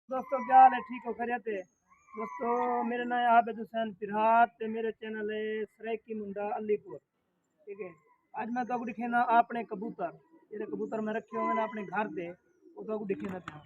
दोस्तों क्या हाल है, ठीक हो, खैरियत है। दोस्तों मेरा नाम है आबिद हुसैन फिरहाद ते मेरे चैनल है सरायकी मुंडा अलीपुर। ठीक है। आज मैं तो दिखे ना अपने कबूतर, ये कबूतर मैं रखे हुए ना अपने घर पे, वो तो दिखे ना था।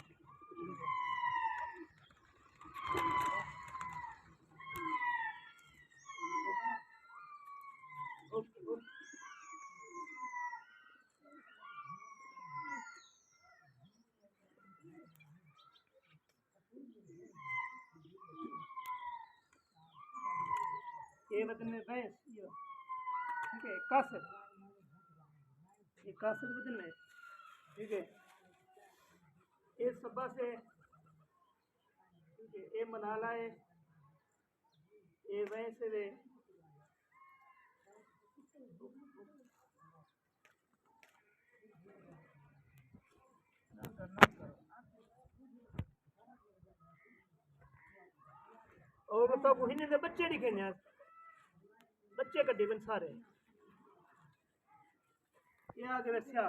ये वतन में भैंस ये, ठीक है, कासर, ये कासर वतन में, ठीक है। ये सबा से, ठीक है, ये मनाला है, ये भैंस है। और तो वही नहीं बच्चे दिखे ना, बच्चे कड्डे बन सारे। ये आगे वैसा,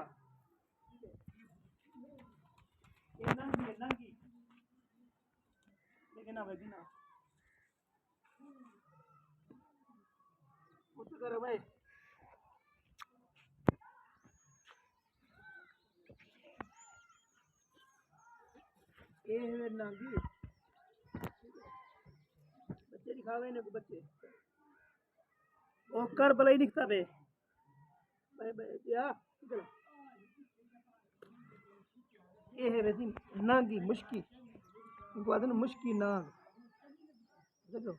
ये नंगी लेकिन अब भी ना कुछ करो भाई। ये है नंगी, बच्चे दिखावे ने को बच्चे, वो कर भलाई दिखता बे भाई भाई या चलो। ये है वैसी नांगी मुश्की, इनको आदन मुश्की नांग, देखो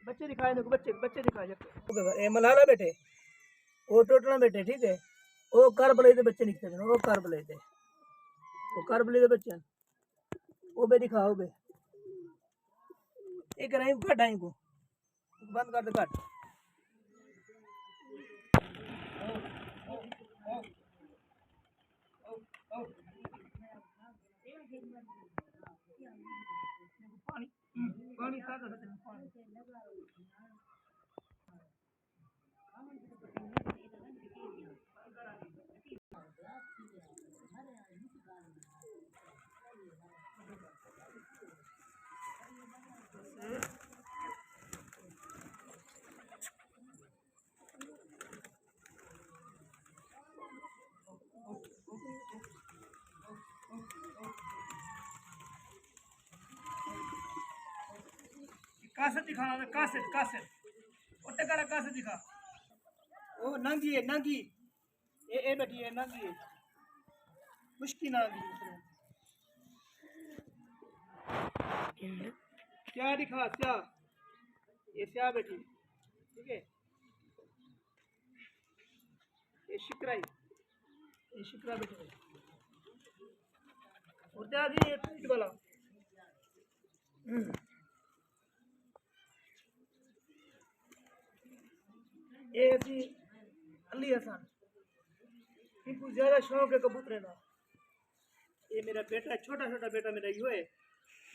बच्चे दिखाए ने को, बच्चे बच्चे दिखाए जाते। ये मलाला बैठे, वो टोटना बैठे, ठीक है। वो कर भलाई दे बच्चे निकलते हैं, वो कर भलाई दे, वो कर भलाई दे बच्चे, वो बे दिखाओ बे। एक नहीं घट आई को बंद कर दे घट। पानी पानी सादा पानी। कासर दिखा, कासर कासर उठे कर कासर दिखा। ओ नंगी है नंगी, ए बैठी है नंगी है, मुश्किल नंगी। क्या दिखा क्या, ये क्या बैठी, ठीक है। ये शिकराई, ये शिकरा बैठी है, और क्या दी ये पीठ वाला। ये थी अली हसन, इनको ज्यादा शौक है कबूतरे का। ये मेरा बेटा, छोटा छोटा बेटा मेरा यू है,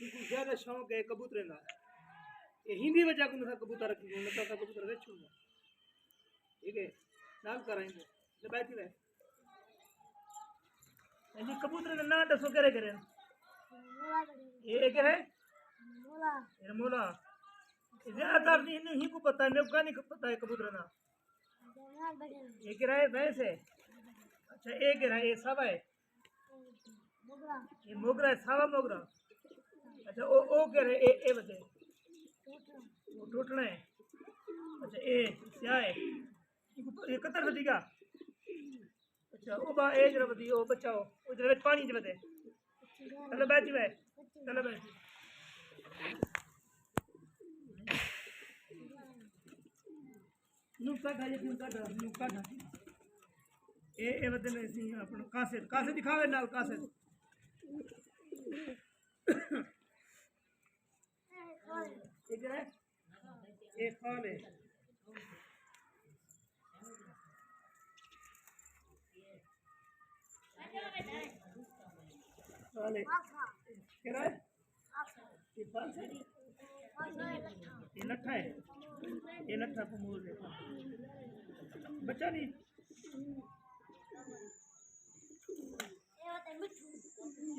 इनको ज्यादा शौक है कबूतरे का। ये हिंदी वजह को था कबूतर रखी, मैं तो कबूतर बेचूंगा, ठीक है, नाम कराएंगे ले बैठी रहे। ये कबूतर का नाम दसो करे करे, ये क्या है, ये मोला। ज्यादातर नहीं को पता है, मेरे को नहीं पता है कबूतर ना। ये क्या है, भैंस है। अच्छा एक है, ये सावा है, ये मोगरा है, सावा मोगरा। अच्छा ओ कह रहे ए बचे, वो टूटना है। अच्छा ए क्या है, ये कतर सदी का। अच्छा ओ बा ए जरा बदी ओ बचाओ, ओ जरा पानी च बदे, चलो बैठ वे, चलो बैठ। नुका ढाई नुका ढा नुका ढा, ए बदले सी अपन कासे कासे दिखावे नाल कासे। ठीक है, ये खाल है, खाल है, क्या है, ये पाल है, ये लट्ठा है, ये लट्ठा को मोड़ दे, बच्चा नहीं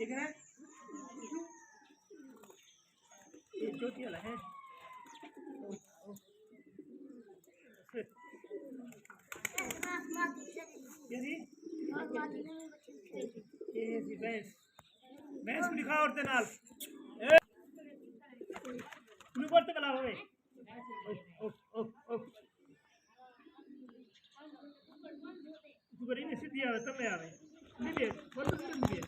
ठीक है ये चौथी वाला है ये जी भैंस भैंस को दिखा औरते नाल तू बोलते कला होवे तू करी नहीं सीधी आवे तब आवे नहीं दे बोल तो नहीं दे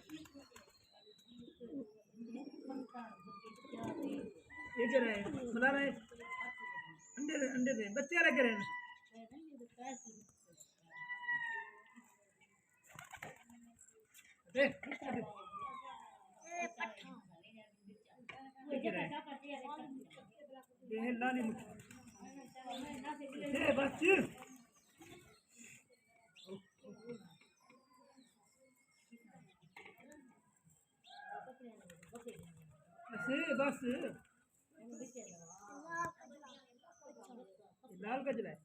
ये कर रहे हैं खुला रहे अंडे दे बच्चे रख रहे हैं देख ये है लाली मुझे बस बस लाल कचरा है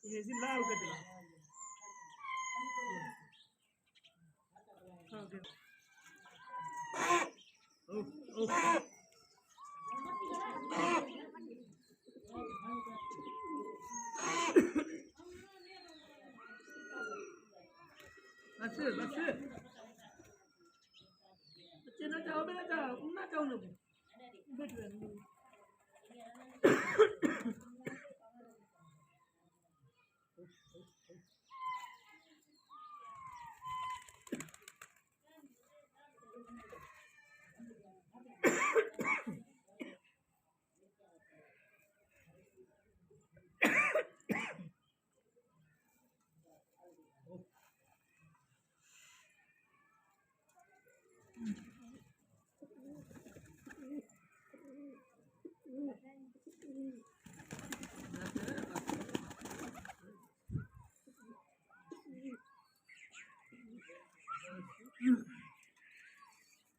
ये लाल कचरा बस बच्चे ना चाहो बेटा चाहो ना चाहो ना बैठ रहे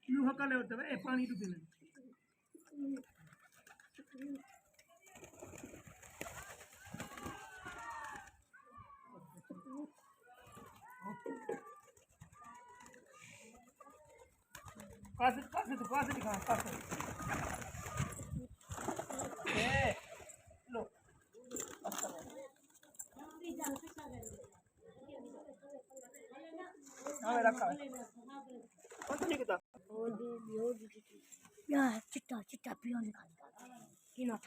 क्यों हकाले होते हैं पानी तो पीना पास दिखा पास लो हाँ रखा कौन सा निकलता या चिट्टा चिट्टा पियो निकाल की ना